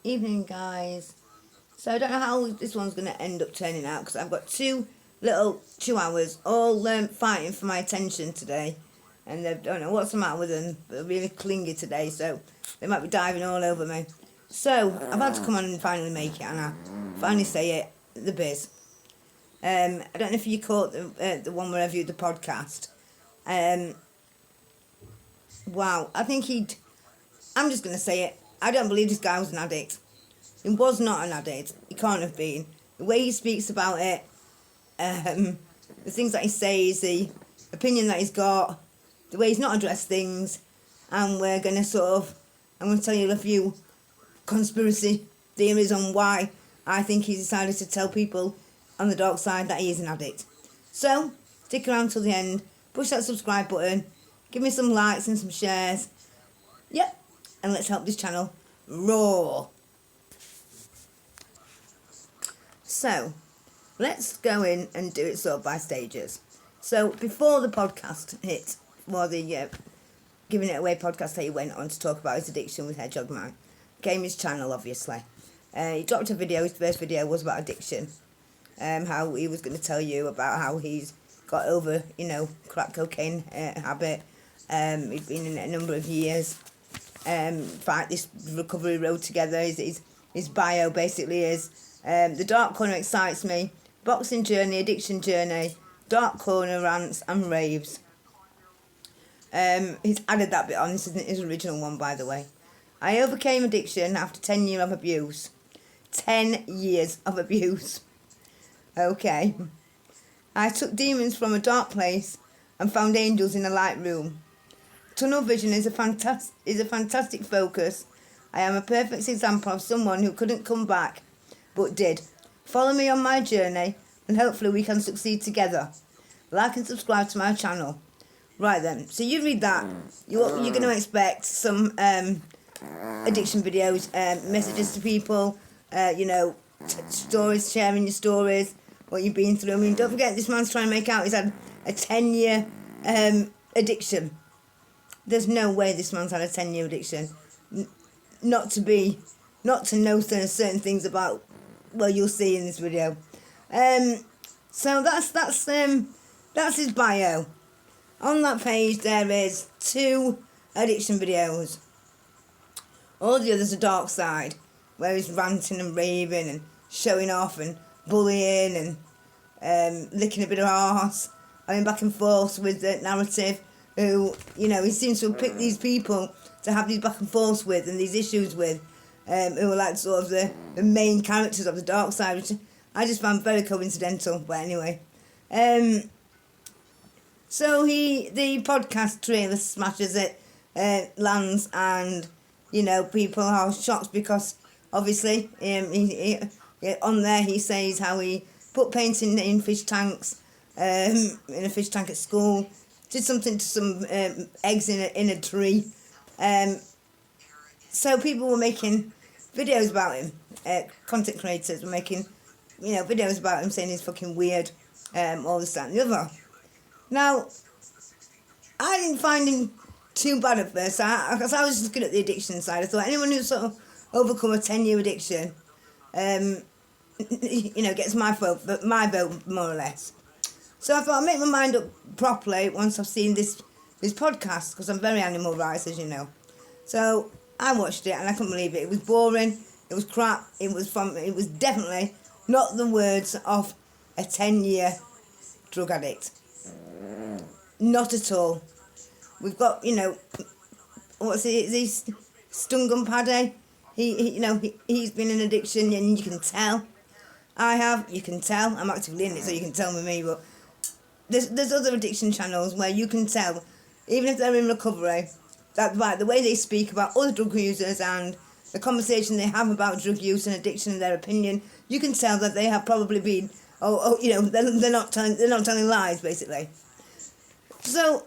Evening guys. So I don't know how this one's going to end up turning out because I've got two little chihuahuas all fighting for my attention today, and I don't know what's the matter with them, but they're really clingy today, so they might be diving all over me. So I've had to come on and finally make it, and I finally say it, the biz. I don't know if you caught the one where I viewed the podcast. Wow, I think I'm just going to say it. I don't believe this guy was an addict. He was not an addict. He can't have been. The way he speaks about it, the things that he says, the opinion that he's got, the way he's not addressed things, and I'm going to tell you a few conspiracy theories on why I think he decided to tell people on the dark side that he is an addict. So, stick around till the end, push that subscribe button, give me some likes and some shares. Yep. And let's help this channel roar. So, let's go in and do it sort of by stages. So, before the podcast hit, or the Giving It Away podcast that he went on to talk about his addiction with Hedgehog Man, came his channel, obviously. He dropped a video. His first video was about addiction. How he was going to tell you about how he's got over, crack cocaine habit. He's been in it a number of years. Fight this recovery road together. His bio basically is the dark corner excites me, boxing journey, addiction journey, dark corner rants and raves. He's added that bit on. This isn't his original one, by the way. I overcame addiction after 10 years of abuse. 10 years of abuse. Okay. I took demons from a dark place and found angels in a light room. Tunnel vision is a fantastic focus. I am a perfect example of someone who couldn't come back, but did. Follow me on my journey, and hopefully we can succeed together. Like and subscribe to my channel. Right then, so you read that. You're going to expect some addiction videos, messages to people, stories, sharing your stories, what you've been through. I mean, don't forget, this man's trying to make out he's had a 10-year addiction. There's no way this man's had a 10-year addiction. Not to know certain things about, well, you'll see in this video. So that's his bio. On that page there is 2 addiction videos. All the others are dark side, where he's ranting and raving and showing off and bullying and licking a bit of arse, going back and forth with the narrative. Who, he seems to have picked these people to have these back and forths with and these issues with, who are like sort of the main characters of the dark side, which I just found very coincidental, but anyway. So the podcast trailer smashes it, lands, and, people are shocked because, obviously, he on there he says how he put painting in fish tanks, in a fish tank at school, did something to some eggs in a tree. So people were making videos about him. Content creators were making, videos about him saying he's fucking weird, all this, that and the other. Now, I didn't find him too bad at first, because I was just looking at the addiction side. I thought anyone who's sort of overcome a 10-year addiction, gets my vote more or less. So I thought I'd make my mind up properly once I've seen this podcast, because I'm very animal rights, as you know. So I watched it and I couldn't believe it. It was boring. It was crap. It was definitely not the words of a 10-year drug addict. Not at all. We've got, what's it? Is he Stungun Paddy? He's been in addiction, and you can tell. I have. You can tell. I'm actively in it, so you can tell with me, but. There's other addiction channels where you can tell, even if they're in recovery, that the way they speak about other drug users and the conversation they have about drug use and addiction and their opinion, you can tell that they have probably been, they're not telling lies, basically. So,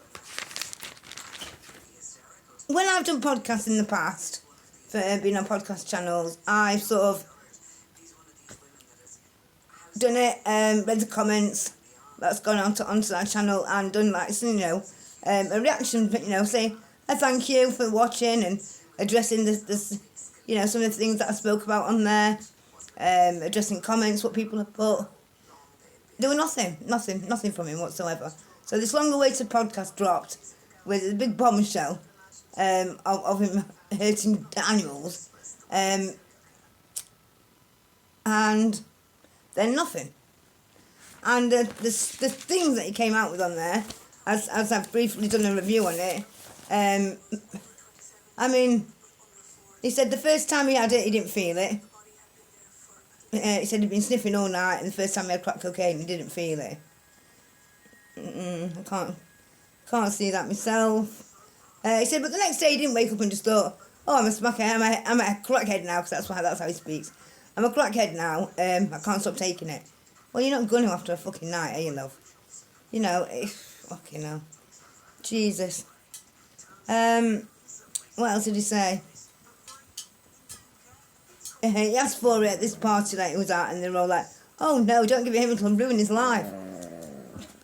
when I've done podcasts in the past, for being on podcast channels, I've sort of done it, read the comments that's gone onto that channel and done a reaction, saying a thank you for watching and addressing the you know, some of the things that I spoke about on there, addressing comments, what people have put. There were nothing from him whatsoever. So this long-awaited podcast dropped with a big bombshell of him hurting the animals, and then nothing. And the things that he came out with on there, as I've briefly done a review on it, I mean, he said the first time he had it, he didn't feel it. He said he'd been sniffing all night, and the first time he had crack cocaine, he didn't feel it. I can't see that myself. He said, but the next day he didn't wake up and just thought, oh, I'm a smackhead, I'm a crackhead now, because that's how he speaks. I'm a crackhead now, I can't stop taking it. Well, you're not going to after a fucking night, are you, love? You know, fucking hell. Jesus. What else did he say? He asked for it at this party that he was at, and they were all like, oh no, don't give it him, it'll ruin his life.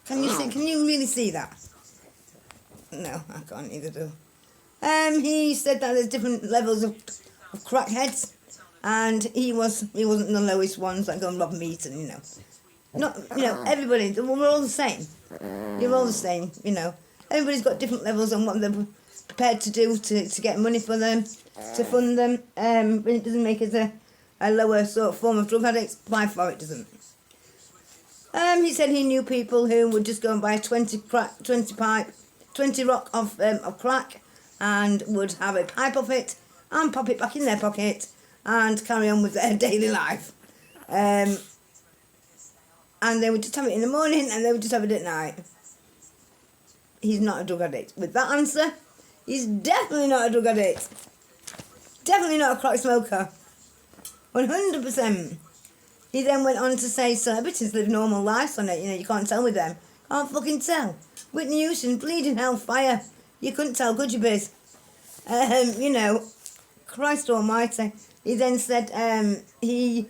Can you really see that? No, I can't either do. He said that there's different levels of crackheads, and he wasn't the lowest ones that go and rob meat, and everybody, we're all the same. You're all the same, you know. Everybody's got different levels on what they're prepared to do to get money for them, to fund them. But it doesn't make it a lower sort of form of drug addicts. By far it doesn't. He said he knew people who would just go and buy 20 rock of crack, and would have a pipe of it and pop it back in their pocket and carry on with their daily life. And they would just have it in the morning, and they would just have it at night. He's not a drug addict. With that answer, he's definitely not a drug addict. Definitely not a crack smoker. 100%. He then went on to say celebrities live normal lives on it. You know, you can't tell with them. Can't fucking tell. Whitney Houston, bleeding hellfire. You couldn't tell, could you, Biz? You know, Christ almighty. He then said he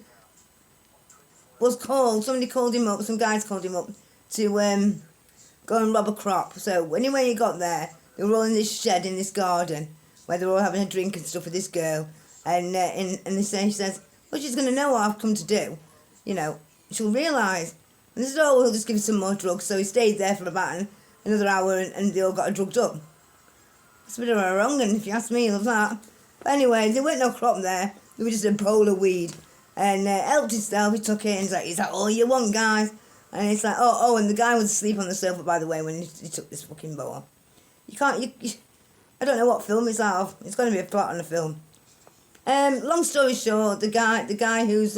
was called, somebody called him up, some guys called him up to go and rob a crop. So anyway he got there, they were all in this shed in this garden where they were all having a drink and stuff with this girl, and he says, well, she's going to know what I've come to do, you know, she'll realise. And they said, oh, we'll just give her some more drugs. So he stayed there for about another hour, and they all got drugged up. It's a bit of a wrong, and if you ask me, love that. But anyway, there weren't no crop there, there was just a bowl of weed. And helped himself, he took it, and he's like, is that all you want, guys? And it's like, oh, and the guy was asleep on the sofa, by the way, when he took this fucking bowl. I don't know what film it's out of. It's going to be a plot on the film. Long story short, the guy whose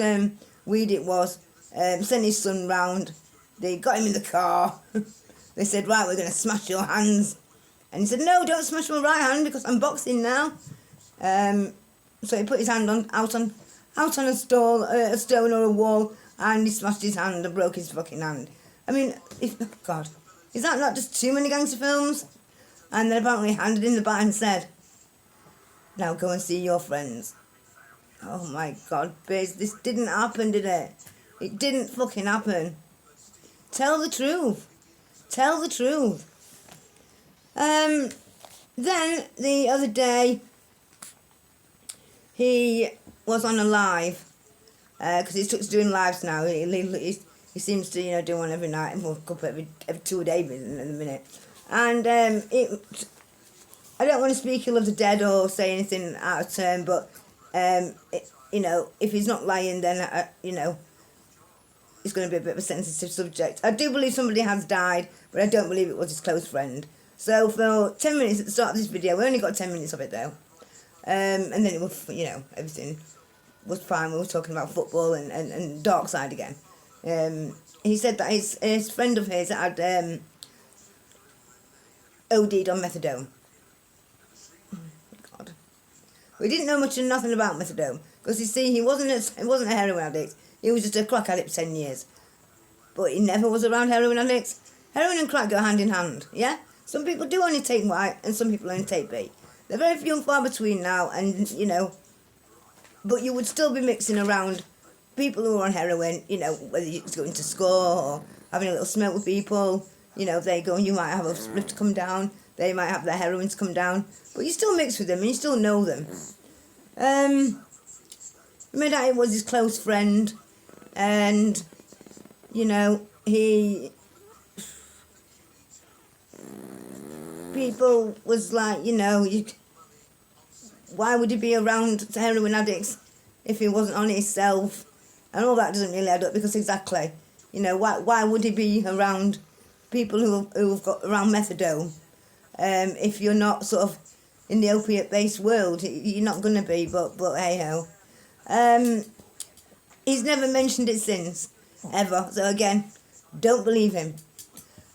weed it was, sent his son round. They got him in the car. They said, right, we're going to smash your hands. And he said, no, don't smash my right hand, because I'm boxing now. So he put his hand out on a stone or a wall, and he smashed his hand and broke his fucking hand. I mean, God, is that not just too many gangster films? And then apparently handed in the bat and said, now go and see your friends. Oh my God, Biz, this didn't happen, did it? It didn't fucking happen. Tell the truth. Tell the truth. Then the other day, he was on a live, because he's doing lives now. He seems to, you know, do one every night, and a couple every 2 a day in a minute. And I don't want to speak ill of the dead or say anything out of turn, but you know, if he's not lying, then you know, it's going to be a bit of a sensitive subject. I do believe somebody has died, but I don't believe it was his close friend. So for 10 minutes at the start of this video, we only got 10 minutes of it though. And then it was, you know, everything was fine. We were talking about football and dark side again. He said that his friend of his had OD'd on methadone. God. We didn't know much and nothing about methadone, because you see, he wasn't a heroin addict. He was just a crack addict for 10 years. But he never was around heroin addicts. Heroin and crack go hand in hand, yeah? Some people do only take white, and some people only take B. They're very few and far between now, and, you know, but you would still be mixing around people who are on heroin, you know, whether you're going to school or having a little smoke with people, you know, they go and you might have a spliff to come down, they might have their heroin to come down, but you still mix with them and you still know them. He made out it was his close friend, and you know, people was like, you know, why would he be around heroin addicts if he wasn't on it himself? And all that doesn't really add up, because exactly, you know, why would he be around people who've got around methadone if you're not sort of in the opiate-based world? You're not going to be, but hey-ho. He's never mentioned it since, ever. So again, don't believe him.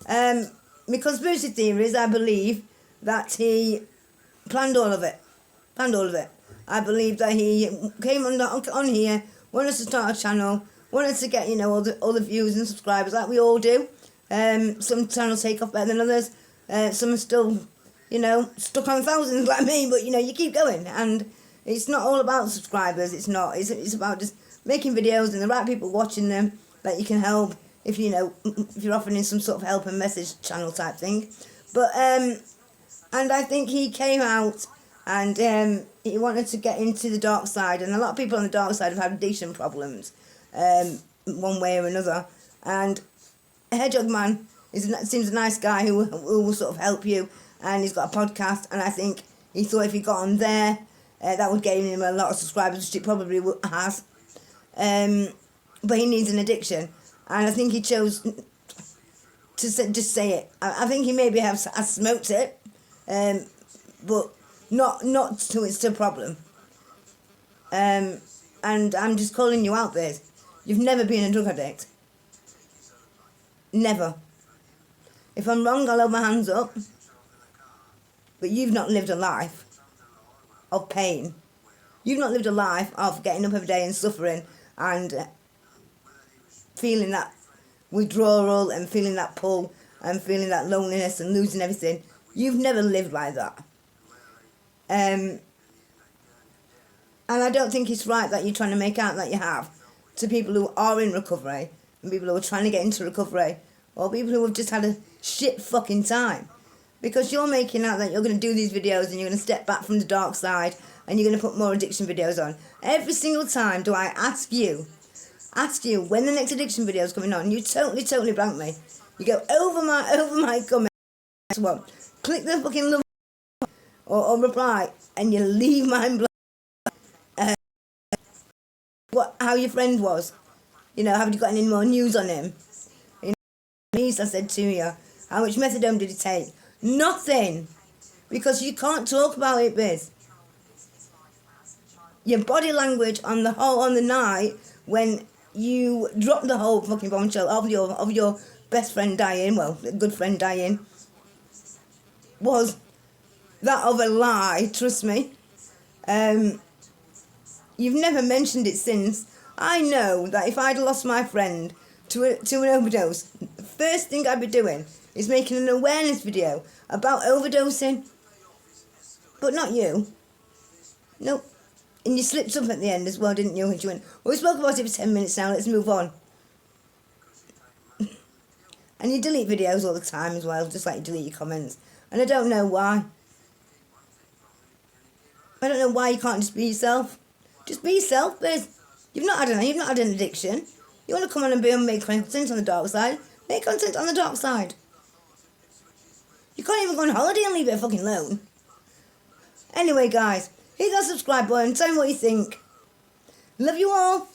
My conspiracy theory is I believe that he planned all of it. I believe that he came on here, wanted to start a channel, wanted to get, you know, all the views and subscribers like we all do. Some channels take off better than others. Some are still, you know, stuck on thousands like me, but, you know, you keep going. And it's not all about subscribers. It's not. It's about just making videos and the right people watching them that you can help if, you know, if you're offering some sort of help and message channel type thing. But, and I think he came out and he wanted to get into the dark side. And a lot of people on the dark side have had addiction problems, one way or another. And Hedgehog Man seems a nice guy who will sort of help you. And he's got a podcast. And I think he thought if he got on there, that would gain him a lot of subscribers, which it probably has. But he needs an addiction. And I think he chose to just say it. I think he maybe has smoked it, but not till it's a problem. And I'm just calling you out there. You've never been a drug addict. Never. If I'm wrong, I'll hold my hands up. But you've not lived a life of pain. You've not lived a life of getting up every day and suffering and feeling that withdrawal and feeling that pull and feeling that loneliness and losing everything. You've never lived like that. And I don't think it's right that you're trying to make out that you have to people who are in recovery and people who are trying to get into recovery or people who have just had a shit fucking time. Because you're making out that you're going to do these videos and you're going to step back from the dark side and you're going to put more addiction videos on. Every single time do I ask you when the next addiction video is coming on. You totally blank me. You go over my comment, one, click the fucking love or reply, and you leave mine blank. How your friend was. You know, have you got any more news on him? You know, I said to you, how much methadone did he take? Nothing. Because you can't talk about it, Biz. Your body language on the night when you dropped the whole fucking bombshell of your best friend dying, well, a good friend dying, was that of a lie, trust me. You've never mentioned it since. I know that if I'd lost my friend to an overdose, the first thing I'd be doing is making an awareness video about overdosing. But not you. Nope. And you slipped up at the end as well, didn't you? And you went, well, we spoke about it for 10 minutes now, let's move on. And you delete videos all the time as well, just like you delete your comments. And I don't know why. I don't know why you can't just be yourself. Just be yourself, Biz. You've not had an addiction. You want to come on and make content on the dark side? Make content on the dark side. You can't even go on holiday and leave it fucking alone. Anyway, guys, hit that subscribe button. Tell me what you think. Love you all.